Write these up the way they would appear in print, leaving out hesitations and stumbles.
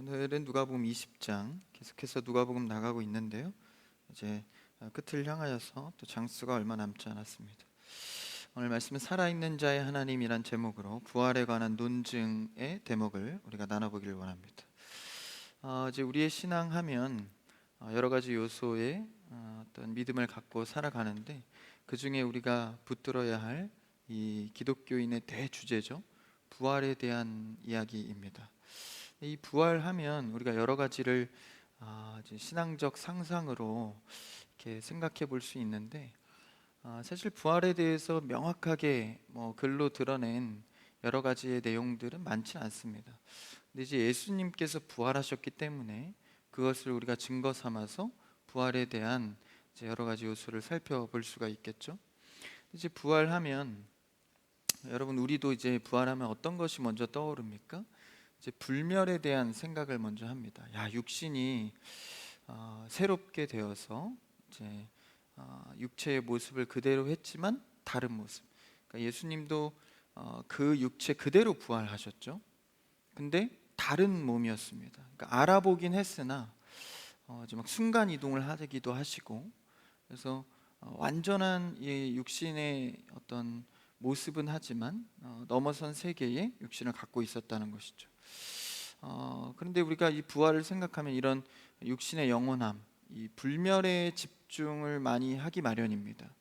오늘은 누가복음 20장 계속해서 누가복음 나가고 있는데요. 이제 끝을 향하여서 또 장수가 얼마 남지 않았습니다. 오늘 말씀은 살아있는 자의 하나님이란 제목으로 부활에 관한 논증의 대목을 우리가 나눠보기를 원합니다. 이제 우리의 신앙하면 여러 가지 요소의 어떤 믿음을 갖고 살아가는데 그 중에 우리가 붙들어야 할 이 기독교인의 대주제죠. 부활에 대한 이야기입니다. 이 부활하면 우리가 여러 가지를 이제 신앙적 상상으로 이렇게 생각해 볼 수 있는데 사실 부활에 대해서 명확하게 글로 드러낸 여러 가지의 내용들은 많지 않습니다. 근데 이제 예수님께서 부활하셨기 때문에 그것을 우리가 증거 삼아서 부활에 대한 이제 여러 가지 요소를 살펴볼 수가 있겠죠. 이제 부활하면 여러분 우리도 이제 부활하면 어떤 것이 먼저 떠오릅니까? 이제 불멸에 대한 생각을 먼저 합니다. 육신이 새롭게 되어서 이제 육체의 모습을 그대로 했지만 다른 모습. 그러니까 예수님도 그 육체 그대로 부활하셨죠. 근데 다른 몸이었습니다. 그러니까 알아보긴 했으나 이제 막 순간 이동을 하기도 하시고, 그래서 완전한 이 육신의 어떤 모습은 하지만 넘어선 세계의 육신을 갖고 있었다는 것이죠. 그런데 우리가 이 부활을 생각하면 이런 육신의 영원함, 이 불멸에 집중을 많이 하기 마련입니다.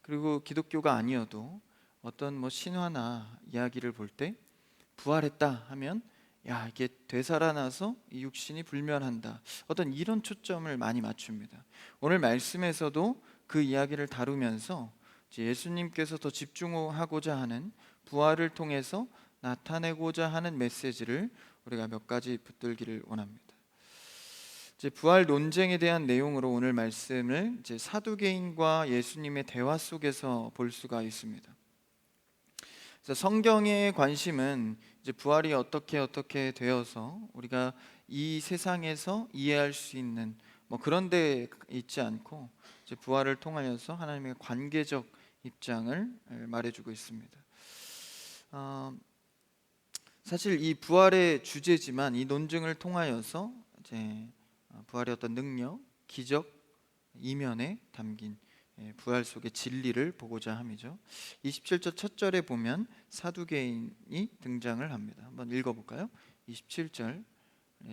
그리고 기독교가 아니어도 어떤 신화나 이야기를 볼 때 부활했다 하면 이게 되살아나서 이 육신이 불멸한다, 어떤 이런 초점을 많이 맞춥니다. 오늘 말씀에서도 그 이야기를 다루면서 예수님께서 더 집중하고자 하는 부활을 통해서 나타내고자 하는 메시지를 우리가 몇 가지 붙들기를 원합니다. 이제 부활 논쟁에 대한 내용으로 오늘 말씀을 이제 사두개인과 예수님의 대화 속에서 볼 수가 있습니다. 그래서 성경의 관심은 이제 부활이 어떻게 되어서 우리가 이 세상에서 이해할 수 있는 그런 데 있지 않고 이제 부활을 통하여서 하나님의 관계적 입장을 말해주고 있습니다. 사실 이 부활의 주제지만 이 논증을 통하여서 이제 부활의 어떤 능력, 기적, 이면에 담긴 부활 속의 진리를 보고자 함이죠. 27절 첫 절에 보면 사두개인이 등장을 합니다. 한번 읽어볼까요? 27절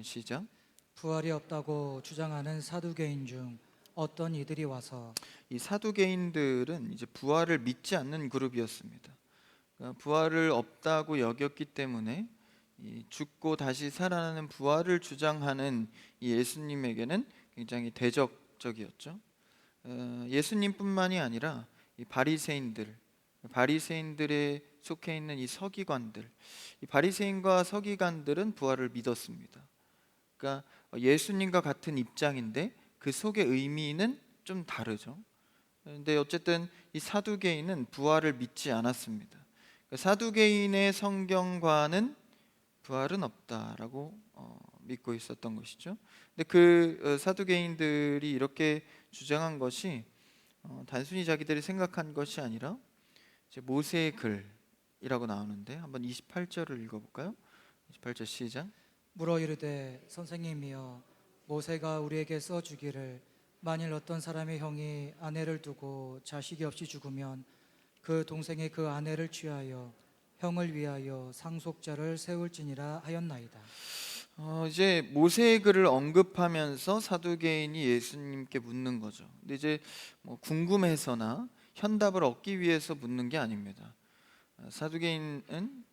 시작. 부활이 없다고 주장하는 사두개인 중 어떤 이들이 와서. 이 사두개인들은 이제 부활을 믿지 않는 그룹이었습니다. 그러니까 부활을 없다고 여겼기 때문에 이 죽고 다시 살아나는 부활을 주장하는 이 예수님에게는 굉장히 대적적이었죠. 예수님뿐만이 아니라 이 바리새인들에 속해 있는 이 서기관들, 이 바리새인과 서기관들은 부활을 믿었습니다. 그러니까 예수님과 같은 입장인데 그 속의 의미는 좀 다르죠. 근데 어쨌든 이 사두개인은 부활을 믿지 않았습니다. 그러니까 사두개인의 성경과는 부활은 없다라고 믿고 있었던 것이죠. 근데 그 사두개인들이 이렇게 주장한 것이 단순히 자기들이 생각한 것이 아니라 이제 모세의 글이라고 나오는데 한번 28절을 읽어볼까요? 28절 시작. 물어 이르되 선생님이여, 모세가 우리에게 써주기를 만일 어떤 사람의 형이 아내를 두고 자식이 없이 죽으면 그 동생이 그 아내를 취하여 형을 위하여 상속자를 세울지니라 하였나이다. 이제 모세의 글을 언급하면서 사두개인이 예수님께 묻는 거죠. 근데 이제 궁금해서나 현답을 얻기 위해서 묻는 게 아닙니다. 사두개인은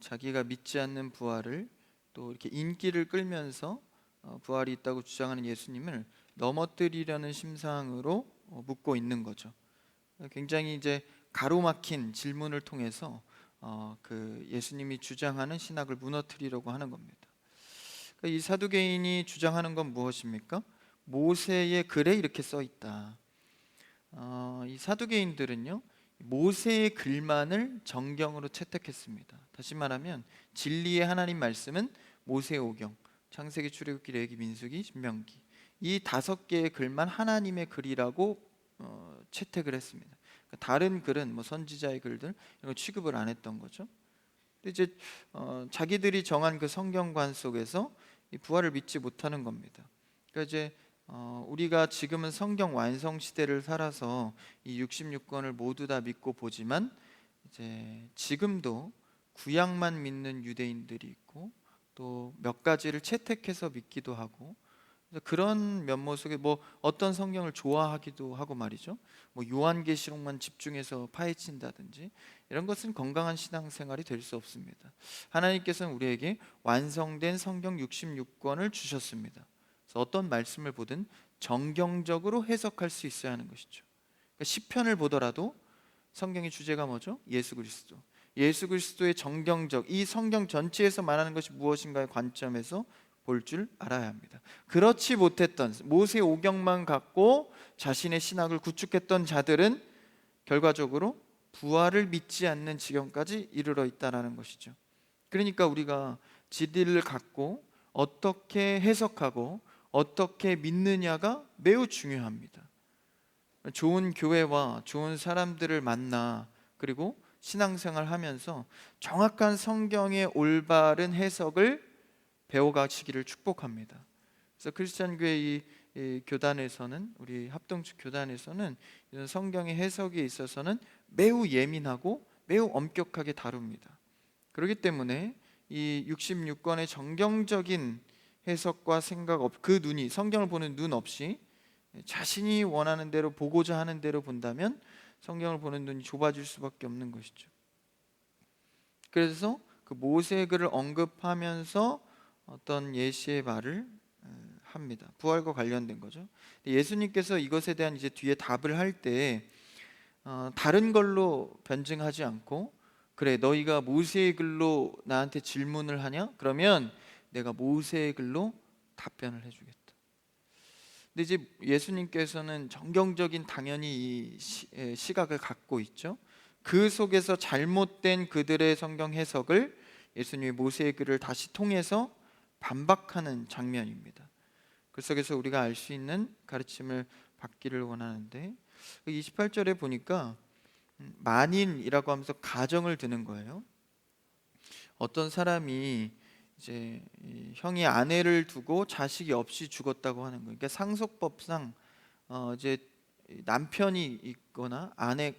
자기가 믿지 않는 부활을 또 이렇게 인기를 끌면서 부활이 있다고 주장하는 예수님을 넘어뜨리려는 심상으로 묻고 있는 거죠. 굉장히 이제 가로막힌 질문을 통해서 그 예수님이 주장하는 신학을 무너뜨리려고 하는 겁니다. 이 사두개인이 주장하는 건 무엇입니까? 모세의 글에 이렇게 써 있다. 이 사두개인들은요, 모세의 글만을 정경으로 채택했습니다. 다시 말하면 진리의 하나님 말씀은 모세오경, 창세기, 출애굽기, 레위기, 민수기, 신명기, 이 5개의 글만 하나님의 글이라고 채택을 했습니다. 그러니까 다른 글은 선지자의 글들 이런 거 취급을 안 했던 거죠. 근데 이제 자기들이 정한 그 성경관 속에서 이 부활을 믿지 못하는 겁니다. 그러니까 이제 우리가 지금은 성경 완성 시대를 살아서 이 66권을 모두 다 믿고 보지만 이제 지금도 구약만 믿는 유대인들이 있고 또 몇 가지를 채택해서 믿기도 하고 그런 면모 속에 뭐 어떤 성경을 좋아하기도 하고 말이죠. 뭐 요한계시록만 집중해서 파헤친다든지 이런 것은 건강한 신앙생활이 될 수 없습니다. 하나님께서는 우리에게 완성된 성경 66권을 주셨습니다. 그래서 어떤 말씀을 보든 정경적으로 해석할 수 있어야 하는 것이죠. 그러니까 시편을 보더라도 성경의 주제가 뭐죠? 예수 그리스도. 예수 그리스도의 정경적, 이 성경 전체에서 말하는 것이 무엇인가의 관점에서 볼 줄 알아야 합니다. 그렇지 못했던 모세 오경만 갖고 자신의 신학을 구축했던 자들은 결과적으로 부활을 믿지 않는 지경까지 이르러 있다는 것이죠. 그러니까 우리가 진리를 갖고 어떻게 해석하고 어떻게 믿느냐가 매우 중요합니다. 좋은 교회와 좋은 사람들을 만나 그리고 신앙생활 하면서 정확한 성경의 올바른 해석을 배워가시기를 축복합니다. 그래서 크리스찬 교회 이 교단에서는, 우리 합동측 교단에서는 이런 성경의 해석에 있어서는 매우 예민하고 매우 엄격하게 다룹니다. 그렇기 때문에 이 66권의 정경적인 해석과 생각 그 눈이, 성경을 보는 눈 없이 자신이 원하는 대로 보고자 하는 대로 본다면 성경을 보는 눈이 좁아질 수밖에 없는 것이죠. 그래서 그 모세의 글을 언급하면서 어떤 예시의 말을 합니다. 부활과 관련된 거죠. 예수님께서 이것에 대한 이제 뒤에 답을 할 때 다른 걸로 변증하지 않고, 그래 너희가 모세의 글로 나한테 질문을 하냐? 그러면 내가 모세의 글로 답변을 해주겠다. 근데 이제 예수님께서는 정경적인 당연히 이 시각을 갖고 있죠. 그 속에서 잘못된 그들의 성경 해석을 예수님이 모세의 글을 다시 통해서 반박하는 장면입니다. 그 속에서 우리가 알 수 있는 가르침을 받기를 원하는데 28절에 보니까 만인이라고 하면서 가정을 드는 거예요. 어떤 사람이 이제 형이 아내를 두고 자식이 없이 죽었다고 하는 거예요. 그러니까 상속법상 이제 남편이 있거나 아내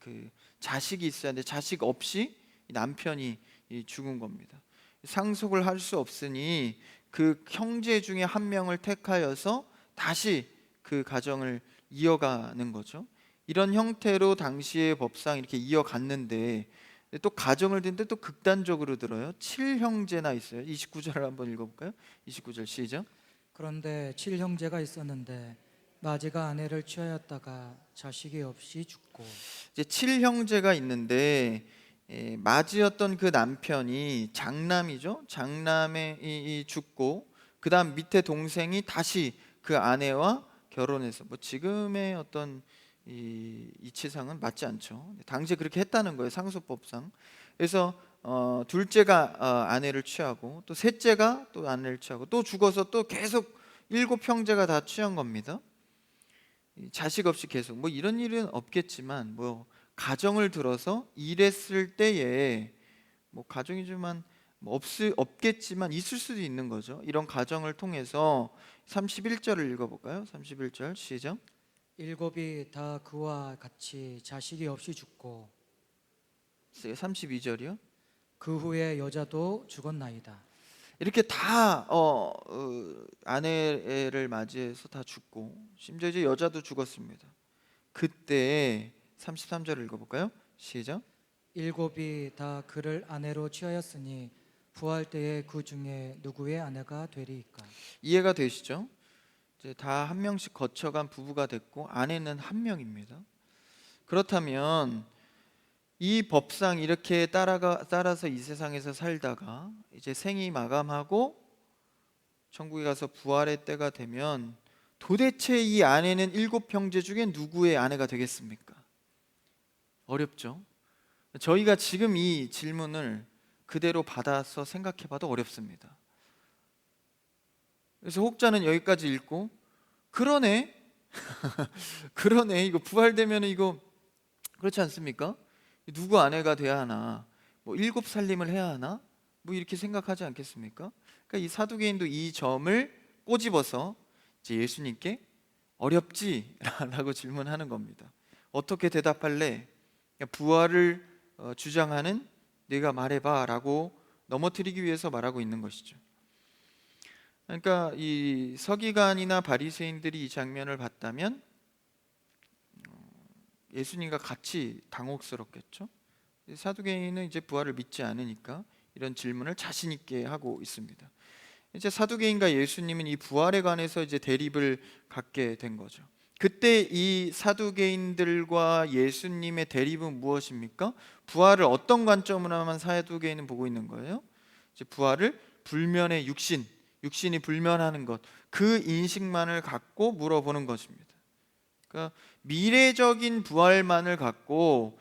그 자식이 있어야 하는데 자식 없이 남편이 죽은 겁니다. 상속을 할 수 없으니 그 형제 중에 한 명을 택하여서 다시 그 가정을 이어가는 거죠. 이런 형태로 당시의 법상 이렇게 이어갔는데 또 가정을 듣는데 또 극단적으로 들어요. 7형제나 있어요. 29절을 한번 읽어볼까요? 29절 시작. 그런데 7형제가 있었는데 마지가 아내를 취하였다가 자식이 없이 죽고. 이제 7형제가 있는데 마지였던 그 남편이 장남이죠. 장남이 죽고 그 다음 밑에 동생이 다시 그 아내와 결혼해서 뭐 지금의 어떤 이 이치상은 맞지 않죠. 당시에 그렇게 했다는 거예요. 상속법상. 그래서 둘째가 아내를 취하고 또 셋째가 또 아내를 취하고 또 죽어서 또 계속 7형제가 다 취한 겁니다. 자식 없이 계속 뭐 이런 일은 없겠지만 뭐 가정을 들어서 이랬을 때에 뭐 가정이지만 뭐 없겠지만 있을 수도 있는 거죠. 이런 가정을 통해서 31절을 읽어볼까요? 31절 시작. 7이 다 그와 같이 자식이 없이 죽고 32절이요. 그 후에 여자도 죽었나이다. 이렇게 다 아내를 맞이해서 다 죽고 심지어 이제 여자도 죽었습니다. 그때 33절을 읽어볼까요? 시작. 7이 다 그를 아내로 취하였으니 부활 때에 그 중에 누구의 아내가 되리이까? 이해가 되시죠? 이제 다 한 명씩 거쳐간 부부가 됐고 아내는 한 명입니다. 그렇다면 이 법상 이렇게 따라서 이 세상에서 살다가 이제 생이 마감하고 천국에 가서 부활의 때가 되면 도대체 이 아내는 7형제 중에 누구의 아내가 되겠습니까? 어렵죠. 저희가 지금 이 질문을 그대로 받아서 생각해봐도 어렵습니다. 그래서 혹자는 여기까지 읽고 그러네 그러네 이거 부활되면 이거 그렇지 않습니까? 누구 아내가 돼야 하나? 뭐 7살림을 해야 하나? 뭐 이렇게 생각하지 않겠습니까? 그러니까 이 사두개인도 이 점을 꼬집어서 이제 예수님께 어렵지? 라고 질문하는 겁니다. 어떻게 대답할래? 부활을 주장하는 네가 말해봐 라고 넘어뜨리기 위해서 말하고 있는 것이죠. 그러니까 이 서기관이나 바리새인들이 이 장면을 봤다면 예수님과 같이 당혹스럽겠죠. 사두개인은 이제 부활을 믿지 않으니까 이런 질문을 자신 있게 하고 있습니다. 이제 사두개인과 예수님은 이 부활에 관해서 이제 대립을 갖게 된 거죠. 그때 이 사두개인들과 예수님의 대립은 무엇입니까? 부활을 어떤 관점으로만 사두개인은 보고 있는 거예요? 이제 부활을 불면의 육신이 불면하는 것, 그 인식만을 갖고 물어보는 것입니다. 그러니까 미래적인 부활만을 갖고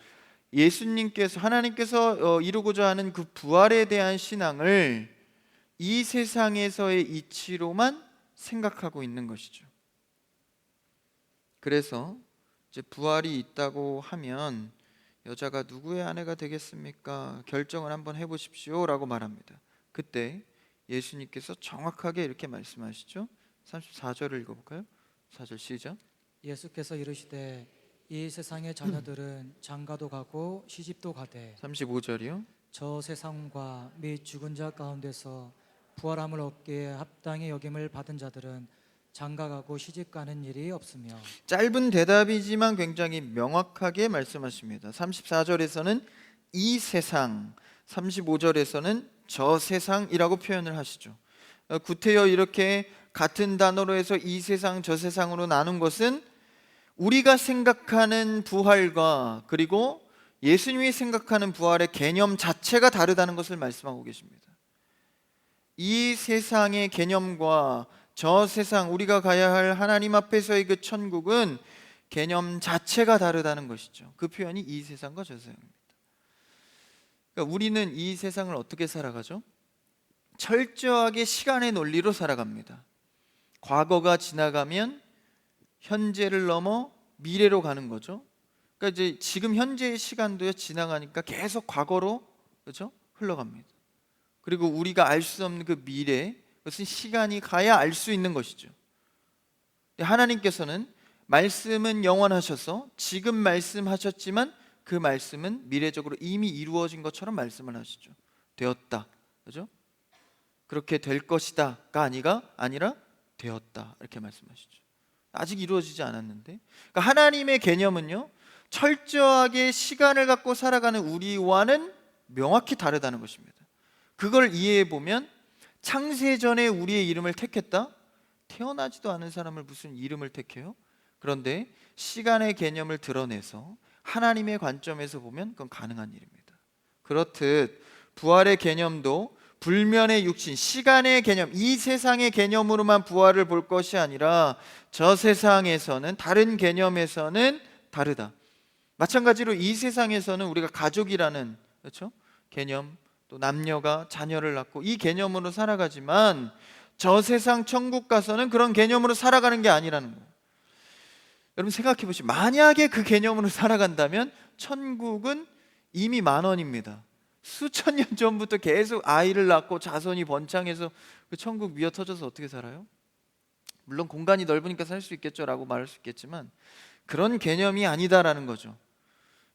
예수님께서 하나님께서 이루고자 하는 그 부활에 대한 신앙을 이 세상에서의 이치로만 생각하고 있는 것이죠. 그래서 이제 부활이 있다고 하면 여자가 누구의 아내가 되겠습니까? 결정을 한번 해보십시오라고 말합니다. 그때 예수님께서 정확하게 이렇게 말씀하시죠. 34절을 읽어볼까요? 4절 시작. 예수께서 이르시되 이 세상의 자녀들은 장가도 가고 시집도 가되 35절이요. 저 세상과 및 죽은 자 가운데서 부활함을 얻기에 합당히 여김을 받은 자들은 장가가고 시집가는 일이 없으며. 짧은 대답이지만 굉장히 명확하게 말씀하십니다. 34절에서는 이 세상, 35절에서는 저 세상이라고 표현을 하시죠. 구태여 이렇게 같은 단어로 해서 이 세상 저 세상으로 나눈 것은 우리가 생각하는 부활과 그리고 예수님이 생각하는 부활의 개념 자체가 다르다는 것을 말씀하고 계십니다. 이 세상의 개념과 저 세상, 우리가 가야 할 하나님 앞에서의 그 천국은 개념 자체가 다르다는 것이죠. 그 표현이 이 세상과 저 세상입니다. 그러니까 우리는 이 세상을 어떻게 살아가죠? 철저하게 시간의 논리로 살아갑니다. 과거가 지나가면 현재를 넘어 미래로 가는 거죠. 그러니까 이제 지금 현재의 시간도요 지나가니까 계속 과거로 그렇죠? 흘러갑니다. 그리고 우리가 알 수 없는 그 미래, 그것은 시간이 가야 알 수 있는 것이죠. 하나님께서는 말씀은 영원하셔서 지금 말씀하셨지만 그 말씀은 미래적으로 이미 이루어진 것처럼 말씀을 하시죠. 되었다, 그렇죠? 그렇게 될 것이다가 아니라 되었다 이렇게 말씀하시죠. 아직 이루어지지 않았는데, 그러니까 하나님의 개념은요 철저하게 시간을 갖고 살아가는 우리와는 명확히 다르다는 것입니다. 그걸 이해해 보면 창세 전에 우리의 이름을 택했다? 태어나지도 않은 사람을 무슨 이름을 택해요? 그런데 시간의 개념을 드러내서 하나님의 관점에서 보면 그건 가능한 일입니다. 그렇듯 부활의 개념도 불면의 육신, 시간의 개념, 이 세상의 개념으로만 부활을 볼 것이 아니라 저 세상에서는, 다른 개념에서는 다르다. 마찬가지로 이 세상에서는 우리가 가족이라는, 그렇죠? 개념, 또 남녀가 자녀를 낳고 이 개념으로 살아가지만 저 세상 천국 가서는 그런 개념으로 살아가는 게 아니라는 거예요. 여러분 생각해 보시죠. 만약에 그 개념으로 살아간다면 천국은 이미 만원입니다. 수천 년 전부터 계속 아이를 낳고 자손이 번창해서 그 천국 미어 터져서 어떻게 살아요? 물론 공간이 넓으니까 살 수 있겠죠 라고 말할 수 있겠지만 그런 개념이 아니다라는 거죠.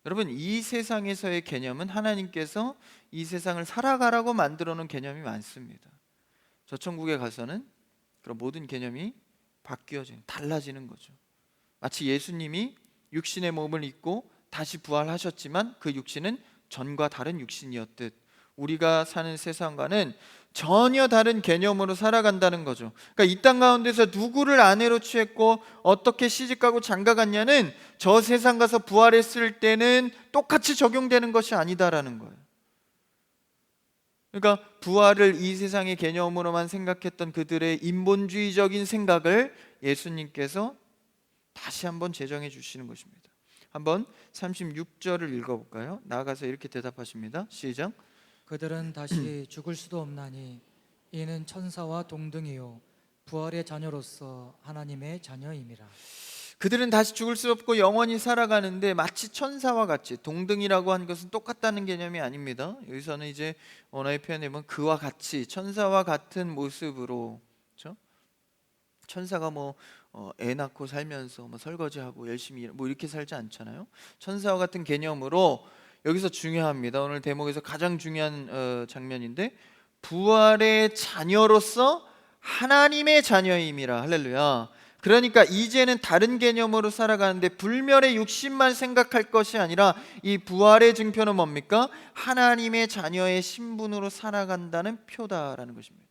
여러분 이 세상에서의 개념은 하나님께서 이 세상을 살아가라고 만들어 놓은 개념이 많습니다. 저 천국에 가서는 그런 모든 개념이 바뀌어지는, 달라지는 거죠. 마치 예수님이 육신의 몸을 입고 다시 부활하셨지만 그 육신은 전과 다른 육신이었듯 우리가 사는 세상과는 전혀 다른 개념으로 살아간다는 거죠. 그러니까 이 땅 가운데서 누구를 아내로 취했고 어떻게 시집가고 장가갔냐는 저 세상 가서 부활했을 때는 똑같이 적용되는 것이 아니다라는 거예요. 그러니까 부활을 이 세상의 개념으로만 생각했던 그들의 인본주의적인 생각을 예수님께서 다시 한번 재정해 주시는 것입니다. 한번 36절을 읽어볼까요? 나아가서 이렇게 대답하십니다. 시작. 그들은 다시 죽을 수도 없나니 이는 천사와 동등이요 부활의 자녀로서 하나님의 자녀임이라. 그들은 다시 죽을 수 없고 영원히 살아가는데 마치 천사와 같이, 동등이라고 한 것은 똑같다는 개념이 아닙니다. 여기서는 이제 언어의 표현에 보면 그와 같이, 천사와 같은 모습으로, 그렇죠? 천사가 애 낳고 살면서 설거지하고 열심히 이렇게 살지 않잖아요. 천사와 같은 개념으로, 여기서 중요합니다. 오늘 대목에서 가장 중요한 장면인데, 부활의 자녀로서 하나님의 자녀임이라. 할렐루야. 그러니까 이제는 다른 개념으로 살아가는데 불멸의 육신만 생각할 것이 아니라, 이 부활의 증표는 뭡니까? 하나님의 자녀의 신분으로 살아간다는 표다라는 것입니다.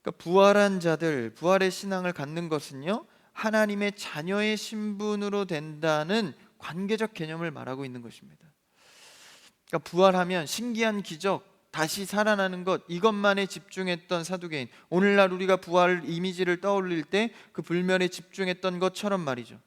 그러니까 부활한 자들, 부활의 신앙을 갖는 것은요, 하나님의 자녀의 신분으로 된다는 관계적 개념을 말하고 있는 것입니다. 그러니까 부활하면 신기한 기적, 다시 살아나는 것, 이것만에 집중했던 사두개인, 오늘날 우리가 부활 이미지를 떠올릴 때 그 불멸에 집중했던 것처럼 말이죠.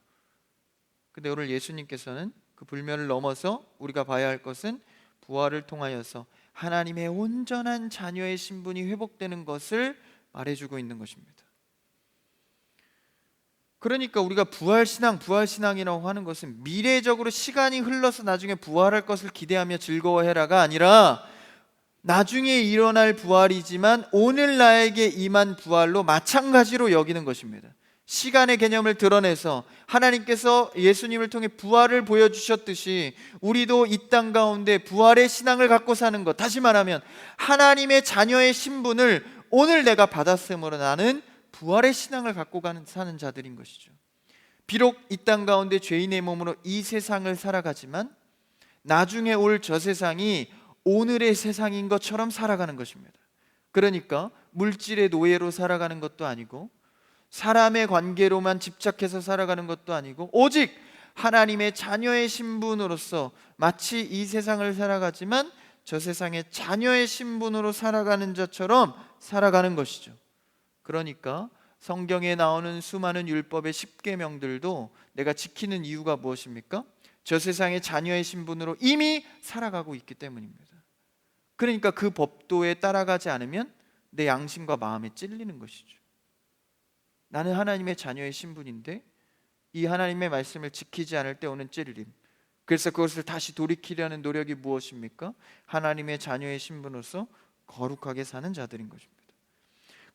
근데 오늘 예수님께서는 그 불멸을 넘어서 우리가 봐야 할 것은 부활을 통하여서 하나님의 온전한 자녀의 신분이 회복되는 것을 말해주고 있는 것입니다. 그러니까 우리가 부활신앙이라고 하는 것은 미래적으로 시간이 흘러서 나중에 부활할 것을 기대하며 즐거워해라가 아니라, 나중에 일어날 부활이지만 오늘 나에게 임한 부활로 마찬가지로 여기는 것입니다. 시간의 개념을 드러내서 하나님께서 예수님을 통해 부활을 보여주셨듯이 우리도 이 땅 가운데 부활의 신앙을 갖고 사는 것, 다시 말하면 하나님의 자녀의 신분을 오늘 내가 받았으므로 나는 부활의 신앙을 갖고 사는 자들인 것이죠. 비록 이 땅 가운데 죄인의 몸으로 이 세상을 살아가지만 나중에 올 저 세상이 오늘의 세상인 것처럼 살아가는 것입니다. 그러니까 물질의 노예로 살아가는 것도 아니고, 사람의 관계로만 집착해서 살아가는 것도 아니고, 오직 하나님의 자녀의 신분으로서 마치 이 세상을 살아가지만 저 세상의 자녀의 신분으로 살아가는 자처럼 살아가는 것이죠. 그러니까 성경에 나오는 수많은 율법의 10계명들도 내가 지키는 이유가 무엇입니까? 저 세상의 자녀의 신분으로 이미 살아가고 있기 때문입니다. 그러니까 그 법도에 따라가지 않으면 내 양심과 마음에 찔리는 것이죠. 나는 하나님의 자녀의 신분인데 이 하나님의 말씀을 지키지 않을 때 오는 찔림, 그래서 그것을 다시 돌이키려는 노력이 무엇입니까? 하나님의 자녀의 신분으로서 거룩하게 사는 자들인 것입니다.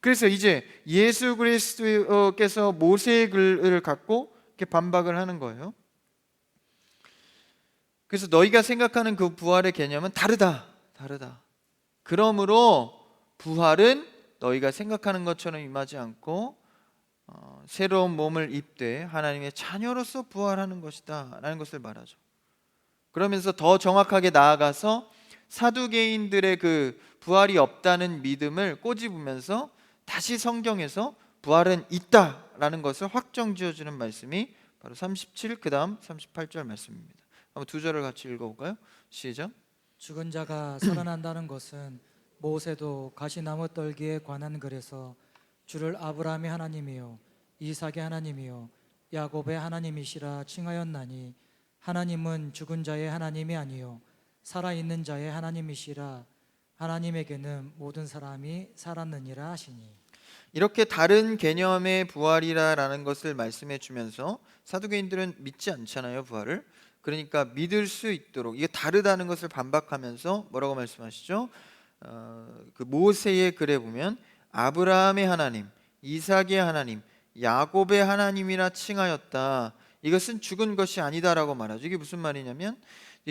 그래서 이제 예수 그리스도께서 모세의 글을 갖고 이렇게 반박을 하는 거예요. 그래서 너희가 생각하는 그 부활의 개념은 다르다. 그러므로 부활은 너희가 생각하는 것처럼 임하지 않고 새로운 몸을 입되 하나님의 자녀로서 부활하는 것이다 라는 것을 말하죠. 그러면서 더 정확하게 나아가서 사두개인들의 그 부활이 없다는 믿음을 꼬집으면서 다시 성경에서 부활은 있다라는 것을 확정지어주는 말씀이 바로 37, 그 다음 38절 말씀입니다. 한번 두 절을 같이 읽어볼까요? 시작. 죽은 자가 살아난다는 것은 모세도 가시나무 떨기에 관한 글에서 주를 아브라함의 하나님이요 이삭의 하나님이요 야곱의 하나님이시라 칭하였나니, 하나님은 죽은 자의 하나님이 아니요 살아있는 자의 하나님이시라, 하나님에게는 모든 사람이 살았느니라 하시니. 이렇게 다른 개념의 부활이라는 것을 말씀해 주면서 사두개인들은 믿지 않잖아요, 부활을. 그러니까 믿을 수 있도록 이게 다르다는 것을 반박하면서 뭐라고 말씀하시죠? 그 모세의 글에 보면 아브라함의 하나님, 이삭의 하나님, 야곱의 하나님이라 칭하였다. 이것은 죽은 것이 아니다라고 말하죠. 이게 무슨 말이냐면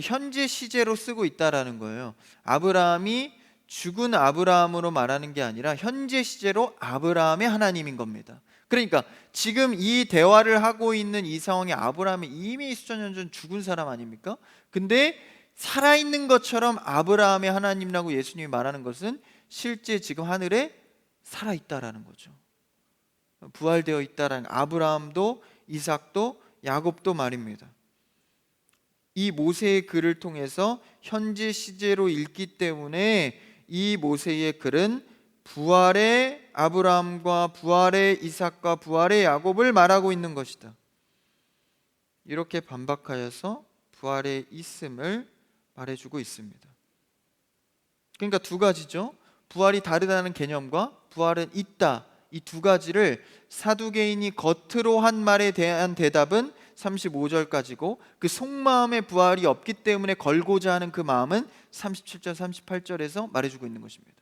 현재 시제로 쓰고 있다라는 거예요. 아브라함이 죽은 아브라함으로 말하는 게 아니라 현재 시제로 아브라함의 하나님인 겁니다. 그러니까 지금 이 대화를 하고 있는 이 상황에 아브라함이 이미 수천 년 전 죽은 사람 아닙니까? 근데 살아있는 것처럼 아브라함의 하나님이라고 예수님이 말하는 것은 실제 지금 하늘에 살아있다라는 거죠. 부활되어 있다라는, 아브라함도 이삭도 야곱도 말입니다. 이 모세의 글을 통해서 현재 시제로 읽기 때문에 이 모세의 글은 부활의 아브라함과 부활의 이삭과 부활의 야곱을 말하고 있는 것이다. 이렇게 반박하여서 부활의 있음을 말해주고 있습니다. 그러니까 두 가지죠. 부활이 다르다는 개념과 부활은 있다, 이 두 가지를 사두개인이 겉으로 한 말에 대한 대답은 35절까지고 그 속마음의 부활이 없기 때문에 걸고자 하는 그 마음은 37절 38절에서 말해주고 있는 것입니다.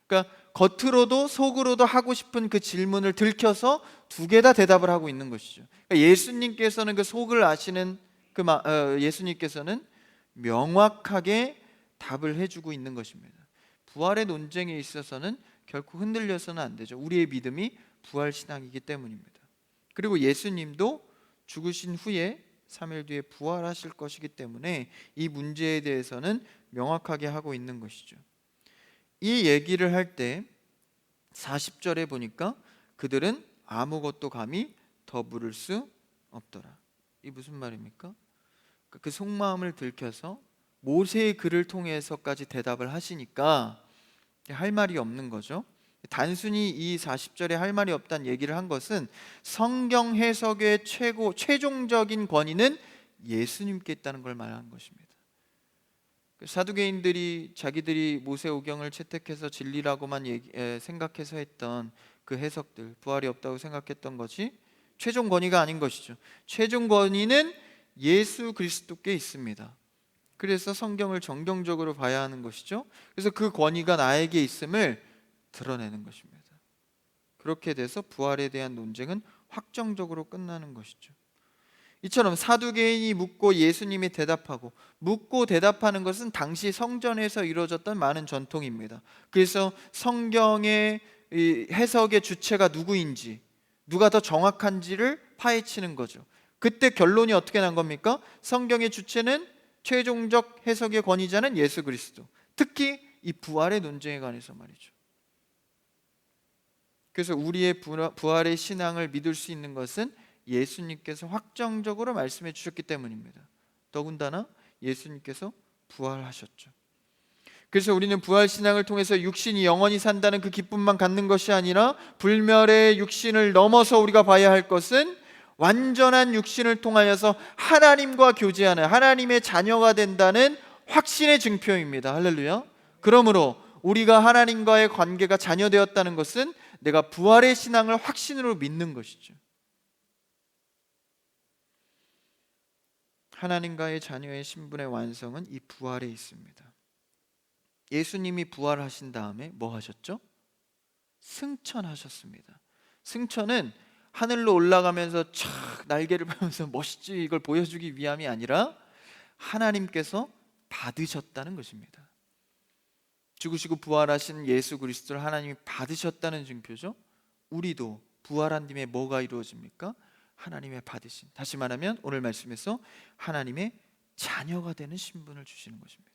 그러니까 겉으로도 속으로도 하고 싶은 그 질문을 들켜서 두 개 다 대답을 하고 있는 것이죠. 그러니까 예수님께서는 그 속을 아시는 예수님께서는 명확하게 답을 해주고 있는 것입니다. 부활의 논쟁에 있어서는 결코 흔들려서는 안 되죠. 우리의 믿음이 부활 신앙이기 때문입니다. 그리고 예수님도 죽으신 후에 3일 뒤에 부활하실 것이기 때문에 이 문제에 대해서는 명확하게 하고 있는 것이죠. 이 얘기를 할 때 40절에 보니까 그들은 아무것도 감히 더 물을 수 없더라. 이 무슨 말입니까? 그 속마음을 들켜서 모세의 글을 통해서까지 대답을 하시니까 할 말이 없는 거죠. 단순히 이 40절에 할 말이 없다는 얘기를 한 것은 성경 해석의 최종적인 권위는 예수님께 있다는 걸 말하는 것입니다. 사두개인들이 자기들이 모세오경을 채택해서 진리라고만 생각해서 했던 그 해석들, 부활이 없다고 생각했던 것이 최종 권위가 아닌 것이죠. 최종 권위는 예수 그리스도께 있습니다. 그래서 성경을 정경적으로 봐야 하는 것이죠. 그래서 그 권위가 나에게 있음을 드러내는 것입니다. 그렇게 돼서 부활에 대한 논쟁은 확정적으로 끝나는 것이죠. 이처럼 사두개인이 묻고 예수님이 대답하고, 묻고 대답하는 것은 당시 성전에서 이루어졌던 많은 전통입니다. 그래서 성경의 해석의 주체가 누구인지, 누가 더 정확한지를 파헤치는 거죠. 그때 결론이 어떻게 난 겁니까? 성경의 주체는 최종적 해석의 권위자는 예수 그리스도. 특히 이 부활의 논쟁에 관해서 말이죠. 그래서 우리의 부활의 신앙을 믿을 수 있는 것은 예수님께서 확정적으로 말씀해 주셨기 때문입니다. 더군다나 예수님께서 부활하셨죠. 그래서 우리는 부활 신앙을 통해서 육신이 영원히 산다는 그 기쁨만 갖는 것이 아니라 불멸의 육신을 넘어서 우리가 봐야 할 것은 완전한 육신을 통하여서 하나님과 교제하는, 하나님의 자녀가 된다는 확신의 증표입니다. 할렐루야. 그러므로 우리가 하나님과의 관계가 자녀되었다는 것은 내가 부활의 신앙을 확신으로 믿는 것이죠. 하나님과의 자녀의 신분의 완성은 이 부활에 있습니다. 예수님이 부활하신 다음에 뭐 하셨죠? 승천하셨습니다. 승천은 하늘로 올라가면서 촥 날개를 펴면서 멋있지 이걸 보여주기 위함이 아니라 하나님께서 받으셨다는 것입니다. 죽으시고 부활하신 예수 그리스도를 하나님이 받으셨다는 증표죠. 우리도 부활한 뒤에 뭐가 이루어집니까? 하나님의 받으신, 다시 말하면 오늘 말씀에서 하나님의 자녀가 되는 신분을 주시는 것입니다.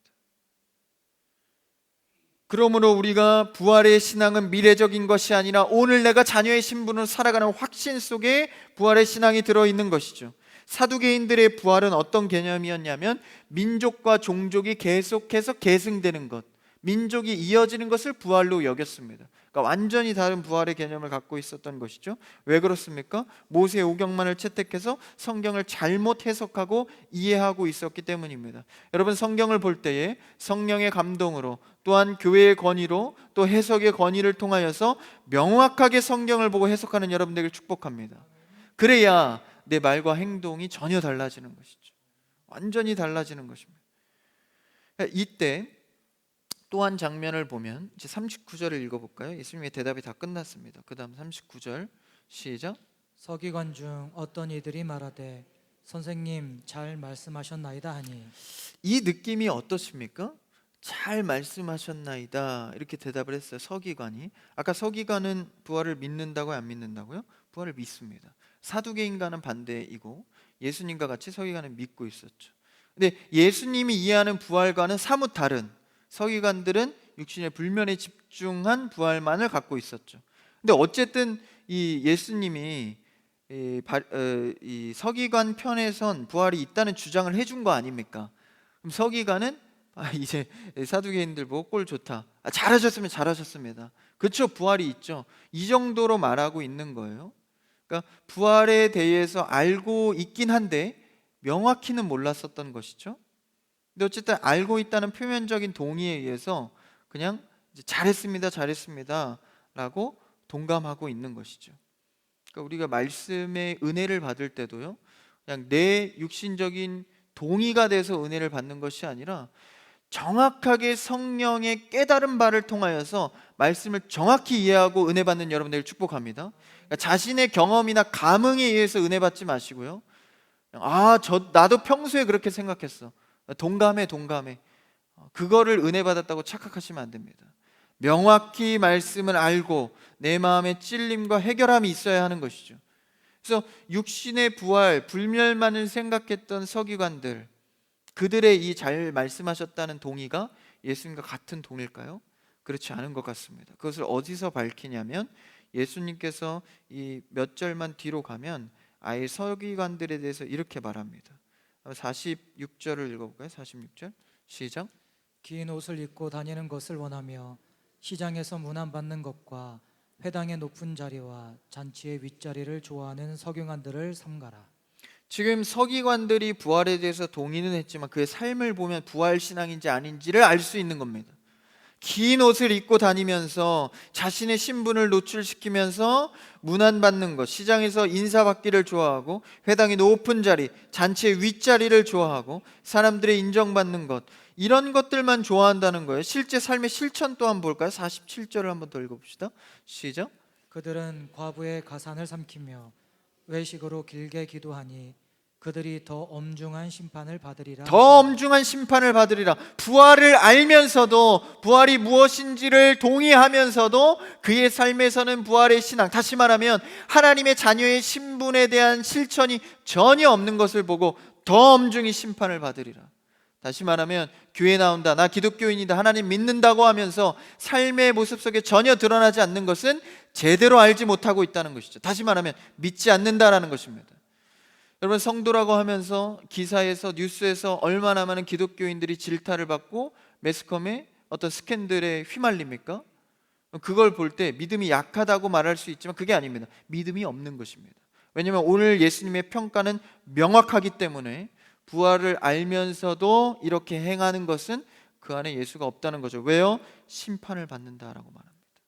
그러므로 우리가 부활의 신앙은 미래적인 것이 아니라 오늘 내가 자녀의 신분으로 살아가는 확신 속에 부활의 신앙이 들어있는 것이죠. 사두개인들의 부활은 어떤 개념이었냐면 민족과 종족이 계속해서 계승되는 것, 민족이 이어지는 것을 부활로 여겼습니다. 그러니까 완전히 다른 부활의 개념을 갖고 있었던 것이죠. 왜 그렇습니까? 모세 오경만을 채택해서 성경을 잘못 해석하고 이해하고 있었기 때문입니다. 여러분, 성경을 볼 때에 성령의 감동으로, 또한 교회의 권위로, 또 해석의 권위를 통하여서 명확하게 성경을 보고 해석하는 여러분들을 축복합니다. 그래야 내 말과 행동이 전혀 달라지는 것이죠. 완전히 달라지는 것입니다. 이때 또 한 장면을 보면 이제 39절을 읽어볼까요? 예수님의 대답이 다 끝났습니다. 그 다음 39절 시작. 서기관 중 어떤 이들이 말하되 선생님 잘 말씀하셨나이다 하니. 이 느낌이 어떠십니까? 잘 말씀하셨나이다 이렇게 대답을 했어요. 서기관이. 아까 서기관은 부활을 믿는다고요, 안 믿는다고요? 부활을 믿습니다. 사두개인과는 반대이고 예수님과 같이 서기관은 믿고 있었죠. 근데 예수님이 이해하는 부활과는 사뭇 다른, 서기관들은 육신의 불면에 집중한 부활만을 갖고 있었죠. 근데 어쨌든 이 예수님이 이 서기관 편에선 부활이 있다는 주장을 해준 거 아닙니까? 그럼 서기관은 이제 사두개인들 보고 꼴 좋다, 잘하셨습니다. 그렇죠, 부활이 있죠. 이 정도로 말하고 있는 거예요. 그러니까 부활에 대해서 알고 있긴 한데 명확히는 몰랐었던 것이죠. 근데 어쨌든 알고 있다는 표면적인 동의에 의해서 그냥 이제 잘했습니다 라고 동감하고 있는 것이죠. 그러니까 우리가 말씀의 은혜를 받을 때도요, 그냥 내 육신적인 동의가 돼서 은혜를 받는 것이 아니라 정확하게 성령의 깨달은 바를 통하여서 말씀을 정확히 이해하고 은혜 받는 여러분들을 축복합니다. 그러니까 자신의 경험이나 감흥에 의해서 은혜 받지 마시고요, 나도 평소에 그렇게 생각했어, 동감해 그거를 은혜 받았다고 착각하시면 안 됩니다. 명확히 말씀을 알고 내 마음에 찔림과 해결함이 있어야 하는 것이죠. 그래서 육신의 부활, 불멸만을 생각했던 서기관들, 그들의 이 잘 말씀하셨다는 동의가 예수님과 같은 동일까요? 그렇지 않은 것 같습니다. 그것을 어디서 밝히냐면 예수님께서 이 몇 절만 뒤로 가면 아예 서기관들에 대해서 이렇게 말합니다. 46절을 읽어볼까요? 46절 시작. 긴 옷을 입고 다니는 것을 원하며 시장에서 문안받는 것과 회당의 높은 자리와 잔치의 윗자리를 좋아하는 서기관들을 삼가라. 지금 서기관들이 부활에 대해서 동의는 했지만 그의 삶을 보면 부활 신앙인지 아닌지를 알 수 있는 겁니다. 긴 옷을 입고 다니면서 자신의 신분을 노출시키면서 문안받는 것, 시장에서 인사받기를 좋아하고 회당의 높은 자리, 잔치의 윗자리를 좋아하고 사람들의 인정받는 것, 이런 것들만 좋아한다는 거예요. 실제 삶의 실천 또한 볼까요? 47절을 한번 더 읽어봅시다. 시작. 그들은 과부의 가산을 삼키며 외식으로 길게 기도하니 그들이 더 엄중한 심판을 받으리라. 더 엄중한 심판을 받으리라. 부활을 알면서도, 부활이 무엇인지를 동의하면서도 그의 삶에서는 부활의 신앙, 다시 말하면 하나님의 자녀의 신분에 대한 실천이 전혀 없는 것을 보고 더 엄중히 심판을 받으리라. 다시 말하면 교회 나온다, 나 기독교인이다, 하나님 믿는다고 하면서 삶의 모습 속에 전혀 드러나지 않는 것은 제대로 알지 못하고 있다는 것이죠. 다시 말하면 믿지 않는다라는 것입니다. 여러분, 성도라고 하면서 기사에서, 뉴스에서 얼마나 많은 기독교인들이 질타를 받고 매스컴의 어떤 스캔들에 휘말립니까? 그걸 볼 때 믿음이 약하다고 말할 수 있지만 그게 아닙니다. 믿음이 없는 것입니다. 왜냐하면 오늘 예수님의 평가는 명확하기 때문에 부활을 알면서도 이렇게 행하는 것은 그 안에 예수가 없다는 거죠. 왜요? 심판을 받는다라고 말합니다.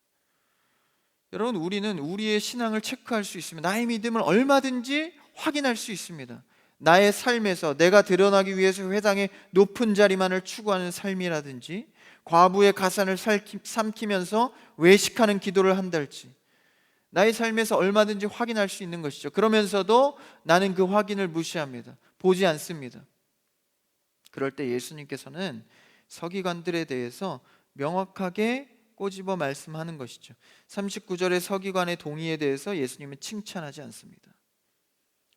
여러분, 우리는 우리의 신앙을 체크할 수 있습니다. 나의 믿음을 얼마든지 확인할 수 있습니다. 나의 삶에서 내가 드러나기 위해서 회당의 높은 자리만을 추구하는 삶이라든지, 과부의 가산을 삼키면서 외식하는 기도를 한달지, 나의 삶에서 얼마든지 확인할 수 있는 것이죠. 그러면서도 나는 그 확인을 무시합니다. 보지 않습니다. 그럴 때 예수님께서는 서기관들에 대해서 명확하게 꼬집어 말씀하는 것이죠. 39절의 서기관의 동의에 대해서 예수님은 칭찬하지 않습니다.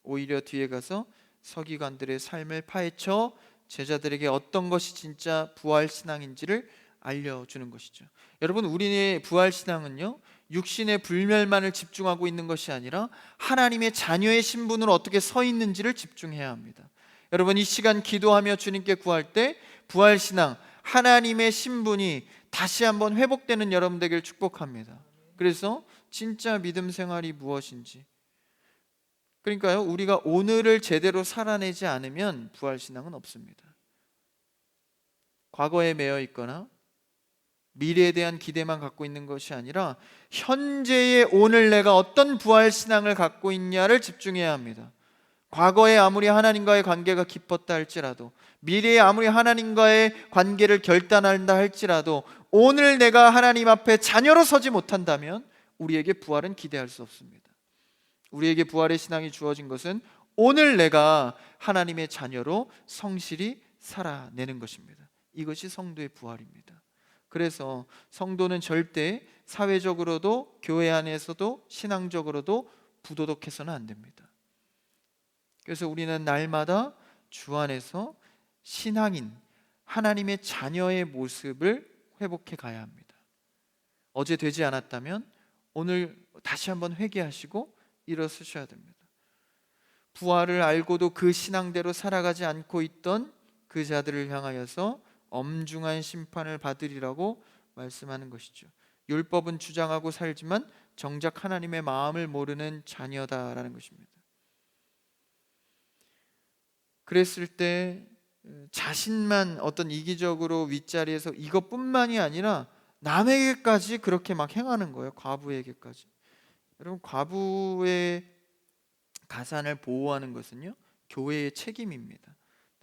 오히려 뒤에 가서 서기관들의 삶을 파헤쳐 제자들에게 어떤 것이 진짜 부활 신앙인지를 알려주는 것이죠. 여러분, 우리의 부활 신앙은요, 육신의 불멸만을 집중하고 있는 것이 아니라 하나님의 자녀의 신분으로 어떻게 서 있는지를 집중해야 합니다. 여러분, 이 시간 기도하며 주님께 구할 때 부활 신앙, 하나님의 신분이 다시 한번 회복되는 여러분 되기를 축복합니다. 그래서 진짜 믿음 생활이 무엇인지, 그러니까요, 우리가 오늘을 제대로 살아내지 않으면 부활 신앙은 없습니다. 과거에 매여 있거나 미래에 대한 기대만 갖고 있는 것이 아니라 현재의 오늘 내가 어떤 부활 신앙을 갖고 있냐를 집중해야 합니다. 과거에 아무리 하나님과의 관계가 깊었다 할지라도, 미래에 아무리 하나님과의 관계를 결단한다 할지라도, 오늘 내가 하나님 앞에 자녀로 서지 못한다면 우리에게 부활은 기대할 수 없습니다. 우리에게 부활의 신앙이 주어진 것은 오늘 내가 하나님의 자녀로 성실히 살아내는 것입니다. 이것이 성도의 부활입니다. 그래서 성도는 절대 사회적으로도, 교회 안에서도, 신앙적으로도 부도덕해서는 안 됩니다. 그래서 우리는 날마다 주 안에서 신앙인, 하나님의 자녀의 모습을 회복해 가야 합니다. 어제 되지 않았다면 오늘 다시 한번 회개하시고 일어서셔야 됩니다. 부활을 알고도 그 신앙대로 살아가지 않고 있던 그 자들을 향하여서 엄중한 심판을 받으리라고 말씀하는 것이죠. 율법은 주장하고 살지만 정작 하나님의 마음을 모르는 자녀다라는 것입니다. 그랬을 때 자신만 어떤 이기적으로 윗자리에서 이것뿐만이 아니라 남에게까지 그렇게 막 행하는 거예요. 과부에게까지. 여러분, 과부의 가산을 보호하는 것은요, 교회의 책임입니다.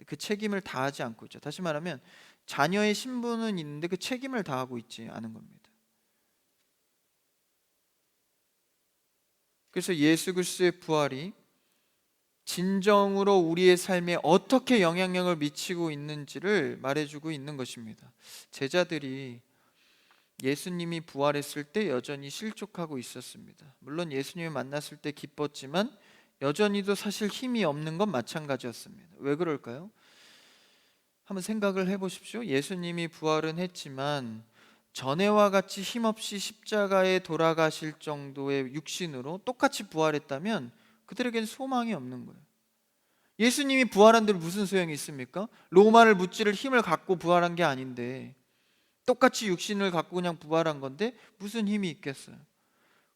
그 책임을 다하지 않고 있죠. 다시 말하면 자녀의 신분은 있는데 그 책임을 다하고 있지 않은 겁니다. 그래서 예수 그리스도의 부활이 진정으로 우리의 삶에 어떻게 영향력을 미치고 있는지를 말해주고 있는 것입니다. 제자들이 예수님이 부활했을 때 여전히 실족하고 있었습니다. 물론 예수님을 만났을 때 기뻤지만 여전히도 사실 힘이 없는 건 마찬가지였습니다. 왜 그럴까요? 한번 생각을 해보십시오. 예수님이 부활은 했지만 전에와 같이 힘없이 십자가에 돌아가실 정도의 육신으로 똑같이 부활했다면 그들에게는 소망이 없는 거예요. 예수님이 부활한 데는 무슨 소용이 있습니까? 로마를 무찌를 힘을 갖고 부활한 게 아닌데 똑같이 육신을 갖고 그냥 부활한 건데 무슨 힘이 있겠어요?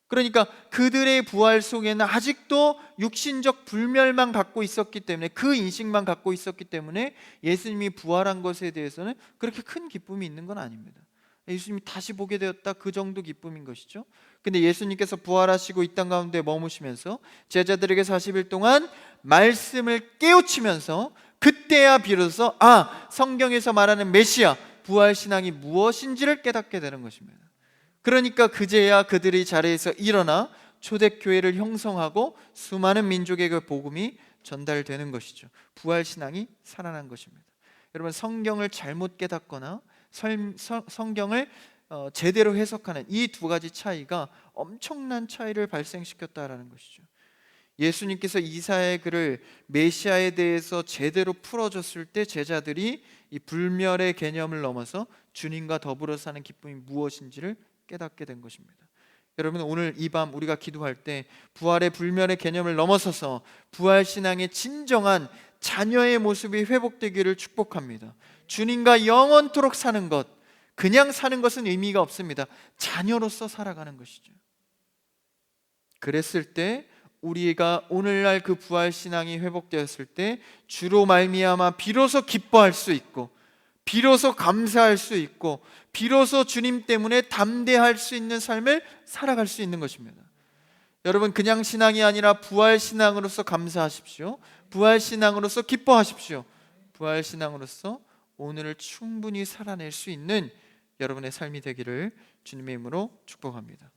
그러니까 그들의 부활 속에는 아직도 육신적 불멸만 갖고 있었기 때문에, 그 인식만 갖고 있었기 때문에 예수님이 부활한 것에 대해서는 그렇게 큰 기쁨이 있는 건 아닙니다. 예수님이 다시 보게 되었다, 그 정도 기쁨인 것이죠. 근데 예수님께서 부활하시고 이 땅 가운데 머무시면서 제자들에게 40일 동안 말씀을 깨우치면서 그때야 비로소 성경에서 말하는 메시아 부활신앙이 무엇인지를 깨닫게 되는 것입니다. 그러니까 그제야 그들이 자리에서 일어나 초대교회를 형성하고 수많은 민족에게 복음이 전달되는 것이죠. 부활신앙이 살아난 것입니다. 여러분, 성경을 잘못 깨닫거나 성경을 제대로 해석하는 이 두 가지 차이가 엄청난 차이를 발생시켰다라는 것이죠. 예수님께서 이사야의 글을 메시아에 대해서 제대로 풀어줬을 때 제자들이 이 불멸의 개념을 넘어서 주님과 더불어 사는 기쁨이 무엇인지를 깨닫게 된 것입니다. 여러분, 오늘 이 밤 우리가 기도할 때 부활의 불멸의 개념을 넘어서서 부활신앙의 진정한 자녀의 모습이 회복되기를 축복합니다. 주님과 영원토록 사는 것, 그냥 사는 것은 의미가 없습니다. 자녀로서 살아가는 것이죠. 그랬을 때 우리가 오늘날 그 부활신앙이 회복되었을 때 주로 말미암아 비로소 기뻐할 수 있고, 비로소 감사할 수 있고, 비로소 주님 때문에 담대할 수 있는 삶을 살아갈 수 있는 것입니다. 여러분, 그냥 신앙이 아니라 부활신앙으로서 감사하십시오. 부활신앙으로서 기뻐하십시오. 부활신앙으로서 오늘을 충분히 살아낼 수 있는 여러분의 삶이 되기를 주님의 이름으로 축복합니다.